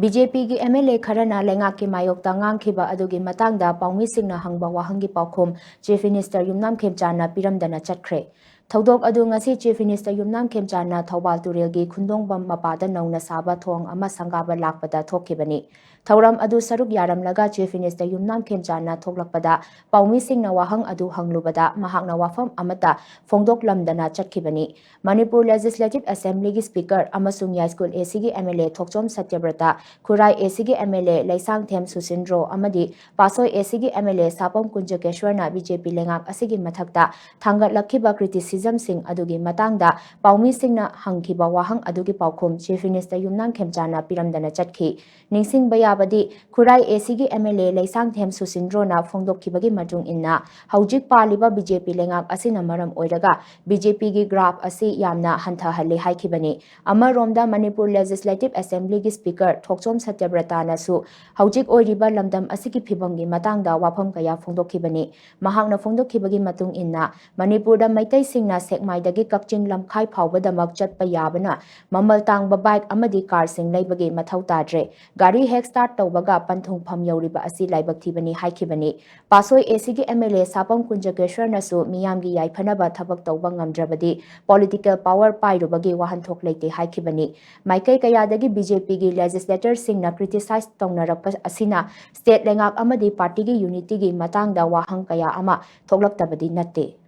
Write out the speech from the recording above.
BJP gi MLA Kharana Lengaki Mayokta Ngangkhiba adugi matangda Paumi Singna hangba wahangi Paokhum Chief Minister Yumnam Khemchana Piramdana chakre. Thodok adu ngasi Chief Minister Yumnam Khemchana Thobal Turelgi Khundongbam mapada nauna saba thong ama sangaba lakpada thokibani. Thauram adu saruk yaramlaga Chief Minister Yumnam Khemchana thoklakpada Paumi Singna wahang adu hanglubada mahakna wafam amata Fongdok lamdana chatkibani. Manipur Legislative Assembly gi Speaker amasung Yai School AC gi MLA Thokchom Satyabrata Kurai ACG MLA Laisang Them Susindro Amadi Pasoi ACG MLA Sapam Kunjakeshwarna BJP Lengak Asigi Mathakta Thangat Lakhiba criticism sing adugi matangda Paumi Singna hangkiba wahang adugi Paokhum Chief Minister Yumnam Khemchana Piramdana chatki Ningsing Bayabadi Kurai ACG MLA Laisang Them Susindro na Fongdokkibagi matung inna Haujik Paliba BJP Lengak Asina Maram Oiraga BJP gi graph asi yamna hantha halle haikibani Amaromda Manipur Legislative Assembly gi Speaker Thokchom Satyabrata nasu Haujik Oiriba Lamdam Asiki Phibamgi Matangda Wafam Kaya Fongdokkibani Mahakna Fongdokkibagi matung inna Manipurda Maitai Singna Sekmaidagi Kakching Lamkhai Phawbadamak Chatpa Yabana Mamal Tangba bike amadi car sing laibagi mathau tadre Gari hek start tawbaga Panthung Pham Yauriba Asi Laibak Thibani Haikibani Pasoi ACG MLA Sapam Kunjakeshwar nasu Miyamgi Yaifanaba Thabak Tawba Ngamdrabadi Political power pairubagi wahanthok leite haikibani Maikai Kayadagi BJP gi legislator singna criticize tongnarakpa asina state lengak amadi party gi unity gi matangda wahang kaya ama thoklaktabadi natte